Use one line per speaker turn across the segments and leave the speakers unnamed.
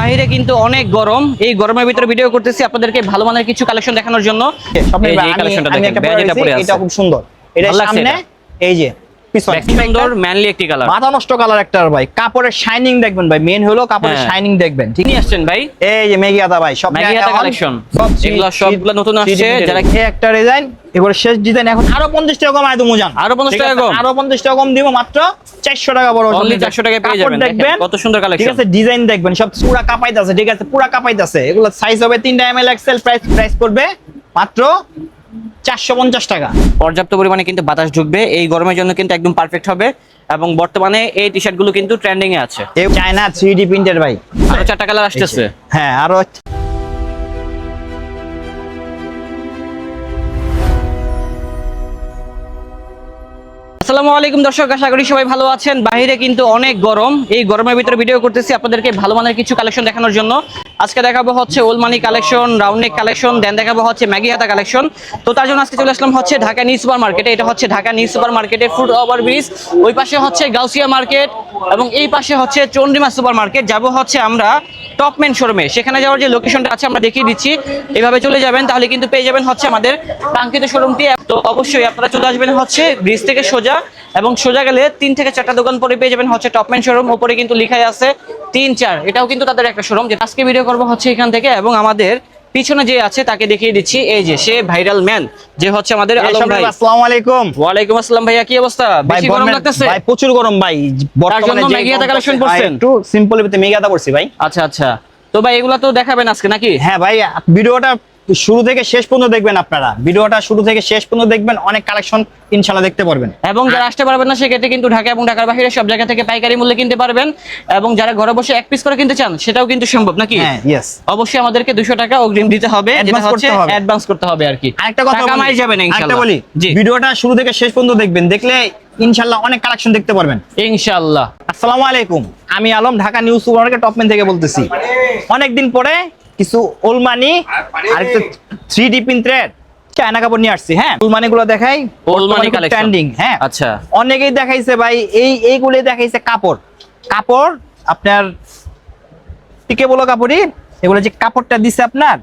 বাইরে কিন্তু অনেক গরম, এই গরমের ভিতরে ভিডিও করতেছি আপনাদেরকে ভালো মানের কিছু কালেকশন দেখানোর জন্য। এই কালেকশনটা দেখেন, ব্যাজটা পরে আছে,
এটা খুব সুন্দর। এটা সামনে এই যে পিছনে
সুন্দর ম্যানলি একটি কালার,
মাথা নষ্ট কালার একটা ভাই। কাপড়ের শাইনিং দেখবেন ভাই, মেন হলো কাপড়ের শাইনিং দেখবেন। ঠিক
নিয়ে আসছেন ভাই,
এই যে মেগিয়াতা ভাই, সব
মেগিয়াতা কালেকশন, এগুলো সবগুলো নতুন আসছে। যারা
একটা ডিজাইন, এগুলো শেষ ডিজাইন, এখন আরো 50 টাকা কম আইতো মুজান,
আরো 50 টাকা কম,
আরো 50 টাকা কম দিব, মাত্র 400 টাকা বড়,
অনলি 400 টাকায় পেয়ে যাবেন। দেখেন কত সুন্দর কালেকশন,
ঠিক আছে। ডিজাইন দেখবেন, সব পুরা কাপাইতাছে, ঠিক আছে, পুরা কাপাইতাছে। এগুলো সাইজ হবে 3টা এমএল এক্সেল, প্রাইস পড়বে মাত্র 450 টাকা।
পর্যাপ্ত পরিমাণে কিন্তু বাতাস ঢুকবে, এই গরমের জন্য কিন্তু একদম পারফেক্ট হবে। এবং বর্তমানে এই টি-শার্ট গুলো কিন্তু ট্রেন্ডিং এ আছে।
এই চায়না 3D প্রিন্টের ভাই,
আরো 4টা কালার আসতেছে।
হ্যাঁ, আরো
আসসালামু আলাইকুম দর্শক, আশা করি সবাই ভালো আছেন। বাইরে কিন্তু অনেক গরম, এই গরমের ভিতরে ভিডিও করতেছি আপনাদেরকে ভালো মানের কিছু কালেকশন দেখানোর জন্য। আজকে দেখাবো হচ্ছে ওলমানি কালেকশন, রাউন্ড নেক কালেকশন, দেন দেখাবো হচ্ছে ম্যাগি হাতা কালেকশন। তো তার জন্য আজকে চলে আসলাম হচ্ছে ঢাকা নিউ সুপার মার্কেটে। এটা হচ্ছে ঢাকা নিউ সুপার মার্কেটের ফুট ওভার ব্রিজ, ওই পাশে হচ্ছে গাউসিয়া মার্কেট এবং এই পাশে হচ্ছে চন্দ্রিমা সুপার মার্কেট। যাবো হচ্ছে আমরা টপম্যান শোরুমে, সেখানে যাওয়ার যে লোকেশনটা আছে আমরা দেখিয়ে দিচ্ছি। এভাবে চলে যাবেন, তাহলে কিন্তু পেয়ে যাবেন হচ্ছে আমাদের কাঙ্ক্ষিত শোরুমটি। তো অবশ্যই আপনারা চলে আসবেন হচ্ছে ব্রিজ থেকে সোজা, এবং সোজা গেলে 3 থেকে 4টা দোকান পরে পেয়ে যাবেন হচ্ছে টপম্যান শোরুম। উপরে কিন্তু লেখাই আছে 3-4, এটাও কিন্তু তাদের একটা শোরুম। যে আজকে ভিডিও করবো হচ্ছে এখান থেকে, এবং আমাদের পিছনে যে আছে তাকে দেখিয়ে দিচ্ছি। এই যে সে ভাইরাল ম্যান, যে হচ্ছে আমাদের আলম ভাই।
আসসালামু আলাইকুম।
ওয়ালাইকুম আসসালাম ভাইয়া, কি অবস্থা? বেশি গরম লাগতেছে
ভাই? প্রচুর গরম ভাই,
বর্তমানে যে মেগিয়াতা কালেকশন করছেন,
একটু সিম্পল ভিতরে মেগিয়াতা করছি ভাই।
আচ্ছা আচ্ছা, তো ভাই এগুলা তো দেখাবেন আজকে নাকি?
হ্যাঁ ভাই, ভিডিওটা শুরু থেকে শেষ পর্যন্ত দেখবেন, আপনারা ভিডিওটা শুরু থেকে শেষ পর্যন্ত দেখবেন, অনেক কালেকশন ইনশাআল্লাহ দেখতে পারবেন।
এবং যারা আসতে পারবেন না সেক্ষেত্রে কিন্তু ঢাকা এবং ঢাকার বাইরে সব জায়গা থেকে পাইকারি মূল্যে কিনতে পারবেন। এবং যারা ঘরে বসে এক পিস করে কিনতে চান সেটাও কিন্তু সম্ভব নাকি?
হ্যাঁ, यस।
অবশ্যই আমাদেরকে 200 টাকা অগ্রিম দিতে হবে, যেটা হচ্ছে অ্যাডভান্স করতে হবে আর কি।
আরেকটা কথা
কামাই যাবে না ইনশাআল্লাহ।
বলি, ভিডিওটা শুরু থেকে শেষ পর্যন্ত দেখবেন, দেখলে ইনশাআল্লাহ অনেক কালেকশন দেখতে পারবেন
ইনশাআল্লাহ।
আসসালামু আলাইকুম, আমি Alam, Dhaka New Super Market Topman থেকে বলতেছি। অনেকদিন পরে কিছু ওলমানি আর একটা 3D প্রিন্টেড চায়না কাপড় নিয়ে আসছি। হ্যাঁ, ওলমানি গুলো দেখাই,
ওলমানি কালেকশন
ট্রেন্ডিং। হ্যাঁ,
আচ্ছা,
অনেকেই দেখাইছে ভাই, এইগুলো দেখাইছে কাপড় আপনার টিকে বলো কাপড়ই। এগুলো যে কাপড়টা দিছে আপনার,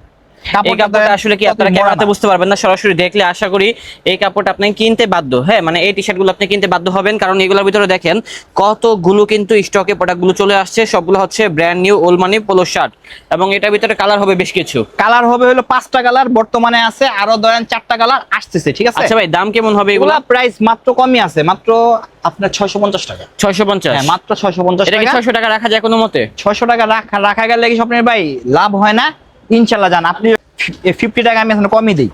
এই কাপড়টা আসলে কি আপনারা ক্যামেরাতে বুঝতে পারবেন না, সরাসরি দেখলে আশা করি এই কাপড়টা আপনি কিনতে বাধ্য। হ্যাঁ, মানে এই টি-শার্ট গুলো আপনি কিনতে বাধ্য হবেন, কারণ এগুলোর ভিতরে দেখেন কতগুলো কিন্তু স্টকে প্রোডাক্টগুলো চলে আসছে। সবগুলো হচ্ছে ব্র্যান্ড নিউ ওলমানি পোলো শার্ট, এবং এটার ভিতরে কালার হবে বেশ কিছু।
কালার হবে হলো 5টা কালার বর্তমানে আছে, আরো ধরেন 4টা কালার আসতেছে। ঠিক আছে।
আচ্ছা ভাই, দাম কেমন হবে এগুলো?
প্রাইস মাত্র কমই আছে, মাত্র আপনার 650 টাকা।
650?
হ্যাঁ, মাত্র 650 টাকা।
600 টাকা রাখা যায় কোনো মতে?
600 টাকা রাখা গেলে কি স্বপ্নের ভাই লাভ হয় না? ইনশাআল্লাহ জান, আপনি 50 টাকা আমি এখন কমই দেই।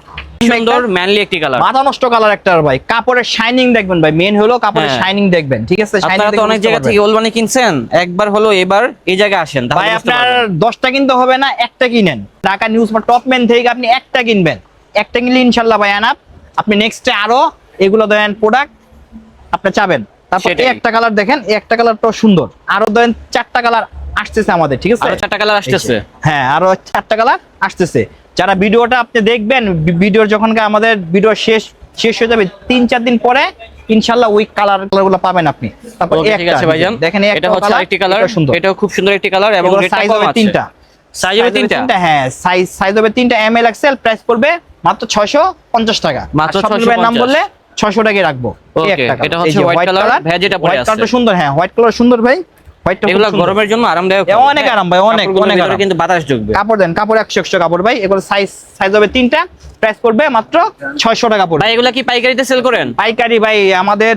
সুন্দর ম্যানলি একটি কালার,
মাথা নষ্ট কালার একটা ভাই। কাপড়ের শাইনিং দেখবেন ভাই, মেন হলো কাপড়ের শাইনিং দেখবেন। ঠিক আছে,
আপনারা তো অনেক জায়গা থেকে ওলমানি কিনছেন, একবার হলো এবার এই জায়গায় আসেন,
ভাই আপনার 10টা কিনতে হবে না, একটা কিনেন। ঢাকা নিউজ বা টপম্যান থেকে আপনি একটা কিনবেন, একটা কিনলে ইনশাআল্লাহ ভাই আনাপ, আপনি নেক্সটে আরো এগুলো দেন প্রোডাক্ট আপনি চাবেন। তারপর এই একটা কালার দেখেন, এই একটা কালারটাও সুন্দর, আরো দেন 4টা কালার আসতেছে আমাদের। ঠিক আছে,
আরো 4টা কালার আসতেছে।
হ্যাঁ, আরো 4টা কালার আসতেছে। যারা ভিডিওটা আপনি দেখবেন, ভিডিওর যখন আমাদের ভিডিও শেষ হয়ে যাবে 3-4 দিন পরে ইনশাআল্লাহ ওই কালারগুলো পাবেন আপনি। তারপর
ঠিক আছে ভাইজান,
দেখেন
এটা হচ্ছে আরেকটি কালার, এটাও খুব সুন্দর একটি কালার, এবং
সাইজ হবে 3টা।
সাইজ হবে 3টা?
হ্যাঁ, সাইজ হবে 3টা এমএল এক্সেল। প্রাইস পড়বে মাত্র 650 টাকা।
মাত্র 650
নাম বললে 600 টাকায় রাখবো।
এটা হচ্ছে হোয়াইট কালার, ভাই যেটা পরে আছে
হোয়াইট কালারটা সুন্দর। হ্যাঁ, হোয়াইট কালার সুন্দর ভাই।
এগুলা গরমের জন্য আরামদায়ক,
অনেক আরাম ভাই, অনেক আরাম।
কিন্তু বাতাস ঢুকবে।
কাপড় দেন, কাপড় 100 কাপড় ভাই। এগুলো সাইজ হবে 3টা, প্রাইস পড়বে মাত্র 600 টাকা পড়বে।
ভাই এগুলা কি পাইকারিতে সেল করেন?
পাইকারি ভাই, আমাদের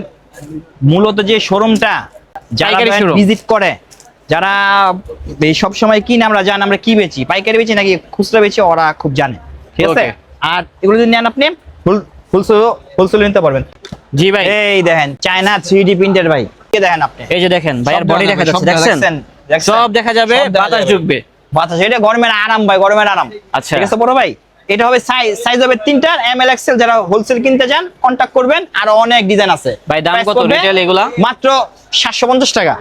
মূলত যে শোরুমটা যারা ভিজিট করে, যারা এই সব সময় কিনে, আমরা জানি আমরা কি বেচি, পাইকারি বেচি নাকি খুচরা বেচি, ওরা খুব জানে। ঠিক আছে। আর এগুলো যদি নেন আপনি হোলসেল নিতে পারবেন।
জি ভাই,
এই দেখেন চায়না 3D প্রিন্টের ভাই, দেখেন আপনি,
এই যে দেখেন ভাইয়ার বডি দেখা যাচ্ছে, দেখছেন সব দেখা যাবে, বাতাস ঢুকবে,
বাতাস। এটা গরমের আরাম ভাই, গরমের আরাম।
আচ্ছা,
ঠিক আছে বড় ভাই, এটা হবে সাইজ হবে 3টা এমএল এক্সেল। যারা হোলসেল কিনতে চান কন্টাক্ট করবেন, আর অনেক ডিজাইন আছে
ভাই। দাম কত রিটেল এগুলা?
মাত্র 750 টাকা।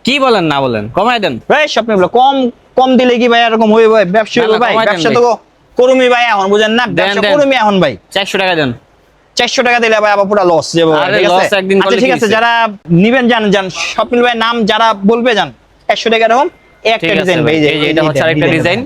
কি বলেন, না বলেন, কমাই দেন
ভাই। স্বপ্নে বলো কম দিলে কি ভাই এরকম হইবে ভাই? ব্যবসা হইবে ভাই, ব্যবসা তো করুমি ভাই, এখন বুঝেন না, ব্যবসা করুমি এখন ভাই।
400 টাকা দেন।
400 টাকা দিলে ভাই আবার পুরো লস যাবে। ঠিক আছে, আচ্ছা ঠিক আছে, যারা নিবেন জান শপিং ভাই নাম যারা বলবে জান 100 টাকা এরকম একটা
ঠিক আছে
ডিজাইন ভাই,
ভাই, এই যে এটা হচ্ছে আরেকটা ডিজাইন।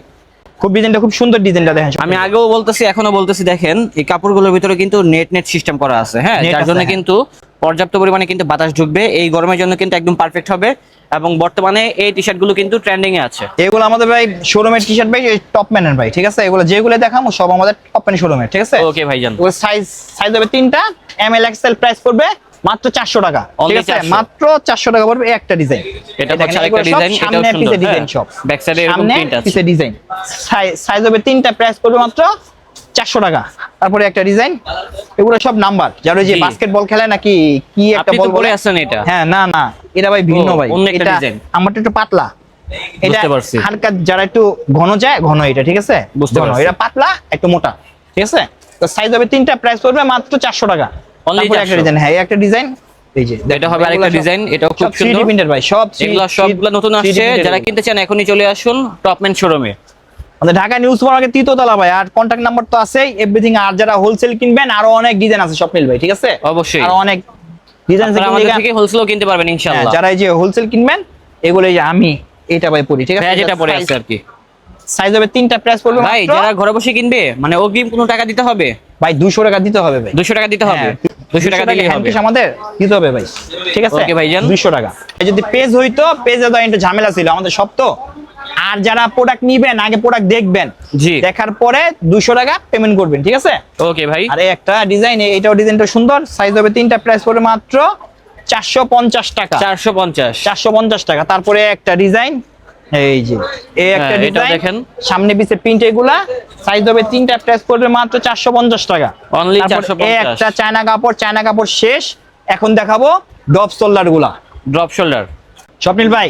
খুব ডিজাইনটা খুব সুন্দর, ডিজাইনটা দেখেন।
আমি আগেও বলতেছি এখনো বলতেছি, দেখেন এই কাপড়গুলোর ভিতরে কিন্তু নেট সিস্টেম করা আছে, হ্যাঁ,
Net
যার
আছে,
জন্য
হ্যাঁ।
কিন্তু পর্যাপ্ত পরিমাণে কিন্তু বাতাস ঢুকবে, এই গরমের জন্য কিন্তু একদম পারফেক্ট হবে। এবং বর্তমানে এই টি শার্ট গুলো কিন্তু ট্রেন্ডিং এ আছে।
এগুলো আমাদের ভাই শোরুমের টি শার্ট ভাই, টপ ম্যানের ভাই, ঠিক আছে? এগুলো যেগুলো দেখামো সব আমাদের টপ ম্যান শোরুমের, ঠিক আছে?
ওকে ভাইজান,
এগুলো সাইজ হবে 3টা, এমএল এক্সেল, প্রাইস পড়বে মাত্র 400 টাকা, ঠিক
Only
আছে?
400
মাত্র 400 টাকা পড়বে এই একটা ডিজাইন।
এটা হচ্ছে আরেকটা ডিজাইন, এটাও
সামনে
সুন্দর,
পিছে ডিজাইন সব,
ব্যাক সাইডে এরকম
সামনে
প্রিন্ট আছে।
পিছে ডিজাইন। সাইজ হবে 3টা, প্রাইস পড়বে মাত্র 400 টাকা। তারপরে একটা ডিজাইন, এগুলো সব নাম্বার, যারা ওই যে
জি।
বাস্কেটবল খেলে নাকি কি একটা
আপনি
বল
তো পরে আছেন এটা।
হ্যাঁ, না না, এটা ভাই ভিন্ন
ও,
ভাই,
অন্য একটা
এটা
ডিজাইন।
আমারটা একটু পাতলা, এটা
বুঝতে পারছি।
হালকা, যারা একটু ঘন যায় ঘন, এটা ঠিক আছে?
বুঝতে
ঘন,
পারছি।
এটা পাতলা একটু মোটা, ঠিক আছে? তো সাইজ হবে 3টা, প্রাইস পড়বে মাত্র 400 টাকা।
Only
তারপরে একটা
400
ডিজাইন, হ্যাঁ এই একটা ডিজাইন, এই যে
এটা হবে আরেকটা ডিজাইন, এটাও খুব সুন্দর।
3D প্রিন্টার ভাই, সব
এগুলো সবগুলো নতুন আসছে, যারা কিনতে চান এখনই চলে আসুন টপম্যান শোরুমে।
আমাদের ঢাকা নিউ সুপার মার্কেট তৃতীয়তলা ভাই, আর কন্টাক্ট নাম্বার তো আছেই, এভরিথিং। আর যারা হোলসেল কিনবেন, আরো অনেক ডিজাইন আছে স্বপ্নিল ভাই, ঠিক আছে?
অবশ্যই।
আরো অনেক ডিজাইন আছে,
আপনারা আমাদের থেকে হোলসেলও কিনতে পারবেন ইনশাআল্লাহ।
যারা এই যে হোলসেল কিনবেন, এগুলো এই যে আমি এটা ভাই পড়ি, ঠিক আছে?
ভাই যেটা পরে আছে আর কি
সাইজ হবে 3টা, প্রাইস পড়বে
ভাই,
মাত্র
যারা ঘরে বসে কিনবে, মানে অগ্রিম কোনো টাকা দিতে হবে?
ভাই 200 টাকা দিতে হবে ভাই,
200 টাকা দিতে হবে, 200 টাকা দিলেই হবে।
হ্যান্ড আমাদের দিতে হবে ভাই, ঠিক আছে?
ওকে ভাইজান।
200 টাকা। এই যদি পেজ হইতো, পেজে তো একটু ঝামেলা ছিল আমাদের সব তো। আর যারা প্রোডাক্ট নিবেন, আগে প্রোডাক্ট দেখবেন,
জি।
দেখার পরে 200 টাকা পেমেন্ট করবেন, ঠিক আছে?
ওকে ভাই,
আর এই একটা ডিজাইন, এইটাও ডিজাইনটা সুন্দর, সাইজ হবে 3টা, প্রাইস পড়বে মাত্র 450 টাকা,
450।
450 টাকা। তারপরে একটা ডিজাইন, এই যে এই একটা
হ্যাঁ, এটাও
ডিজাইন,
দেখেন।
সামনে পিছে প্রিন্ট, এগুলা সাইজ হবে 3টা, প্রাইস পড়বে মাত্র 450 টাকা।
Only
তারপর
450
এই একটা চায়না কাপড় শেষ। এখন দেখাবো ডপ সোল্ডার গুলা।
Drop shoulder.
স্বপ্নিল ভাই,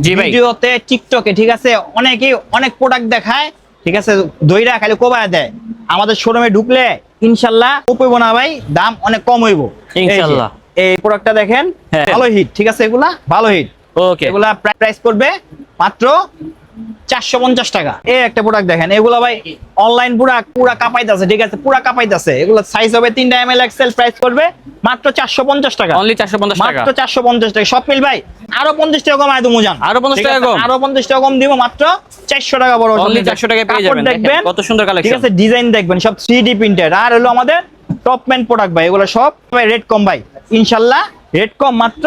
জি ভাই।
ভিডিওতে টিকটকে, ঠিক আছে, অনেকেই অনেক প্রোডাক্ট দেখায়, ঠিক আছে, দইরা খালি কোবায় দেয়। আমাদের শোরুমে ঢুকলে ইনশাল্লাহ কমইব না ভাই, দাম অনেক কম হইব
ইনশাল্লাহ।
এই প্রোডাক্টটা দেখেন,
হ্যাঁ।
ভালো হিট, ঠিক আছে? এগুলা ভালো হিট।
ওকে,
এগুলা প্রাইস পড়বে মাত্র 450 টাকা। এই একটা প্রোডাক্ট দেখেন, এগুলা ভাই অনলাইন পুরা কাপাইতাছে, ঠিক আছে? পুরা কাপাইতাছে। এগুলা সাইজ হবে 3টা, এমএল এক্সেল, প্রাইস পড়বে মাত্র 450 টাকা।
অনলি 450 টাকা।
মাত্র 450 টাকা। স্বপ্নিল ভাই, আরো 50 টাকা কমায় দেবো জান,
আরো 50
ঠিক
টাকা
আছে?
কম?
আরো 50 টাকা কম দিব, মাত্র 400 টাকা বড়।
Only 400 টাকায় পেয়ে
কাপড়
যাবেন, দেখেন
দেখবেন,
কত সুন্দর কালেকশন।
ঠিক আছে? ডিজাইন দেখবেন, সব 3D প্রিন্টেড। আর হলো আমাদের টপম্যান প্রোডাক্ট ভাই, এগুলো সব ভাই রেট কম ভাই, ইনশাআল্লাহ রেট কম, মাত্র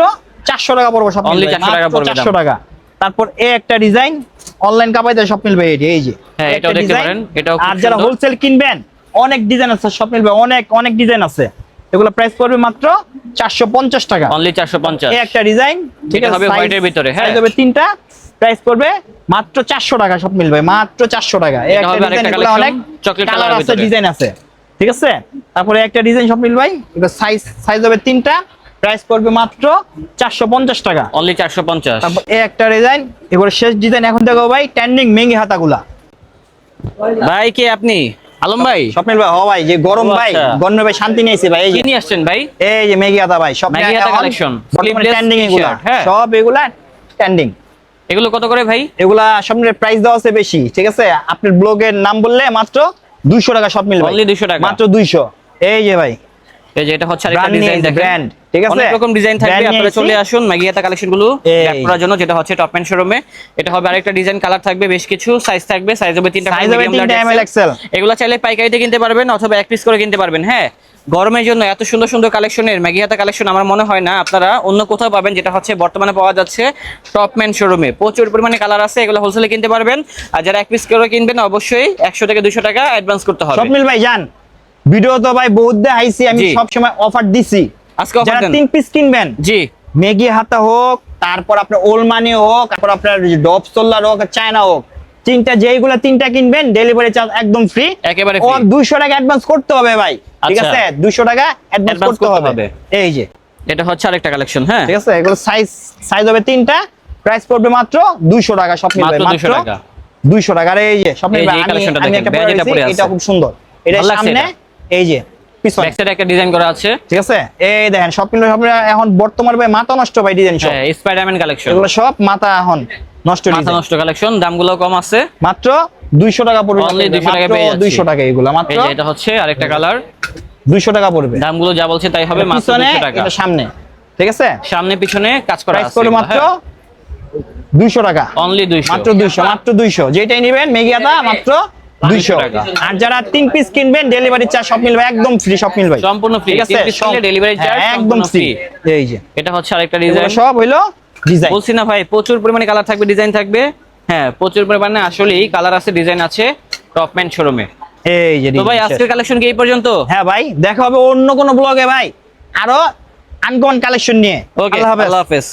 400 টাকা পড়বে সব।
Only 400 টাকা পড়বে
400 টাকা। তারপর এই একটা ডিজাইন, অনলাইন কাপাইতে স্বপ্নিল ভাই, এই যে
হ্যাঁ,
একটা
এটাও দেখতে
ডিজাইন।
পারেন, এটাও খুব
আর যারা
সুন্দর।
হোলসেল কিনবেন, অনেক ডিজাইন আছে স্বপ্নিল ভাই, অনেক ডিজাইন আছে। এগুলো প্রাইস পড়বে মাত্র 450 টাকা।
অনলি 450।
এই একটা ডিজাইন, ঠিক
এটা
আছে?
হবে হোয়াইটের ভিতরে, হ্যাঁ।
সাইজ হবে 3টা, প্রাইস পড়বে মাত্র 400 টাকা। সব মিলবে মাত্র 400 টাকা। এই
এটা
একটা
হবে
ডিজাইন,
আরেকটা
এগুলো
collection,
অনেক
chocolate
কালার
colour এর
আছে,
ভিতরে।
ডিজাইন আছে, ঠিক আছে? তারপরে একটা ডিজাইন সব মিল ভাই, এটা সাইজ হবে 3টা, প্রাইস পড়বে মাত্র 450 টাকা।
অনলি 450।
তারপর এই একটা ডিজাইন, এবারে শেষ ডিজাইন এখন দেখো ভাই, ট্রেন্ডিং মেঙ্গি হাতাগুলা।
ভাই কে আপনি? আলম ভাই?
স্বপ্নিল ভাই, ভাই যে গরম
ও
ভাই,
আচ্ছা।
গরমে ভাই শান্তি নিয়েছি ভাই। এই
কি
যে
নিয়ে আসছেন ভাই?
এই যে মেঘি হাতা ভাই, সব
মেঘি হাতা collection, sleeveless
ট্রেন্ডিং এগুলা,
t-shirt, হ্যাঁ।
সব এগুলা ট্রেন্ডিং।
এগুলো কত করে ভাই?
এগুলা সবনের প্রাইস দেওয়া আছে বেশি, ঠিক আছে? আপনার ব্লগের নাম বললে মাত্র 200 টাকা সব মিলবে,
Only 200 টাকা।
মাত্র 200। এই যে ভাই,
এই যে এটা হচ্ছে আরেকটা
Brand
ডিজাইন
নিয়ে
দেখেন,
brand, ঠিক আছে?
অনেক রকম ডিজাইন থাকবে,
Brand
আপনারা
নিয়েছি।
চলে আসুন মাগিয়াতা কালেকশন গুলো
এই।
ট্র্যাক করার জন্য, যেটা হচ্ছে টপম্যান শোরুমে। এটা হবে আরেকটা ডিজাইন, কালার থাকবে বেশ কিছু, সাইজ থাকবে, সাইজ হবে 3টা,
সাইজ হবে 3টা, এমএল এক্সেল।
এগুলো চাইলে পাইকারিতে কিনতে পারবেন অথবা এক পিস করে কিনতে পারবেন। হ্যাঁ, গরমের জন্য এত সুন্দর সুন্দর কালেকশনের মাগিয়াতা কালেকশন আমার মনে হয় না আপনারা অন্য কোথাও পাবেন, যেটা হচ্ছে বর্তমানে পাওয়া যাচ্ছে টপম্যান শোরুমে। প্রচুর পরিমাণে কালার আছে, এগুলো হোলসেলে কিনতে পারবেন। আর যারা এক পিস করে কিনবেন, অবশ্যই 100 থেকে 200 টাকা অ্যাডভান্স করতে হবে।
স্বপ্নিল ভাই জান, ভিডিও তো ভাই বহুত দেখাইছি, আমি
জি।
সব সময় অফার দিছি।
আজকে অফার
যারা
দেন।
3 পিস কিনবেন,
জি,
মেগি হাতা হোক, তারপর আপনার ওলমানি হোক, তারপর আপনার ডপ সোল্লার হোক, চায়না হোক, যেইগুলা 3টা কিনবেন, ডেলিভারি চার্জ একদম ফ্রি,
একেবারে
ও
free।
200 টাকা অ্যাডভান্স করতে হবে ভাই, ঠিক
আচ্ছা।
আছে? 200 টাকা অ্যাডভান্স
Advance
করতে
করতে
হবে।
হবে।
এই যে
এটা হচ্ছে আরেকটা কালেকশন, হ্যাঁ,
ঠিক আছে? এগুলো সাইজ হবে 3টা, প্রাইস পড়বে মাত্র 200 টাকা। সব মিলবে
মাত্র 200
মাত্র
টাকা।
200 টাকা। আর এই যে সব
এই যে
মিলবে,
এই collectionটা
আমি
দেখেন,
একটা
badge এটা
পরে
পরে
আছি,
আছে।
এটা খুব সুন্দর। এটা
ভালো লাগছে
সামনে,
এটা।
এই যে পিছনে,
ব্যাক সাইডে একটা ডিজাইন করা আছে,
ঠিক আছে? এই দেখেন সব মিলবে, সব মিলবে। এখন বর্তমান ভাই মাথা নষ্ট ভাই ডিজাইন সব,
হ্যাঁ, স্পাইডারম্যান কালেকশন,
এগুলো সব মাথা এখন নষ্ট
মাথা
ডিজাইন।
নষ্ট কালেকশন, দামগুলো কম আছে,
মাত্র 200 টাকা পড়বে।
Only 200 টাকায় পেয়ে যাচ্ছি।
200 টাকা এগুলো মাত্র
এই যে এটা হচ্ছে আরেকটা কালার,
200 টাকা পড়বে।
দামগুলো যা বলছে তাই হবে, মাত্র
পিছনে,
200 টাকা।
এটা সামনে, ঠিক আছে?
সামনে পিছনে কাজ করা
প্রাইস
আছে
পড়বে
এগুলো,
মাত্র
হ্যাঁ।
200 টাকা,
অনলি 200
মাত্র 200, মাত্র 200। যেটাই নেবেন মেগিয়াটা মাত্র 200
টাকা।
আর যারা 3 পিস কিনবেন ডেলিভারি চার্জ সব মিলবে, একদম ফ্রি, সব মিলবে
সম্পূর্ণ ফ্রি।
ঠিক আছে,
ডেলিভারি চার্জ
হ্যাঁ, একদম
একদম
ফ্রি।
ফ্রি।
এই যে
এটা হচ্ছে আরেকটা
এগুলো
ডিজাইন,
সব হইলো ডিজাইন।
বলছি না ভাই প্রচুর পরিমাণে কালার থাকবে, ডিজাইন থাকবে। হ্যাঁ প্রচুর পরিমাণে আসলেই কালার আছে, ডিজাইন আছে টপম্যান শোরুমে।
এই যে
তো ভাই
design
আজকের
শেষ।
কালেকশন কি এই পর্যন্ত?
হ্যাঁ ভাই, দেখা হবে অন্য কোনো ব্লগে ভাই, আরো আনকমন কালেকশন নিয়ে।
ওকে,
আল্লাহ হাফেজ।
আল্লাহ হাফেজ।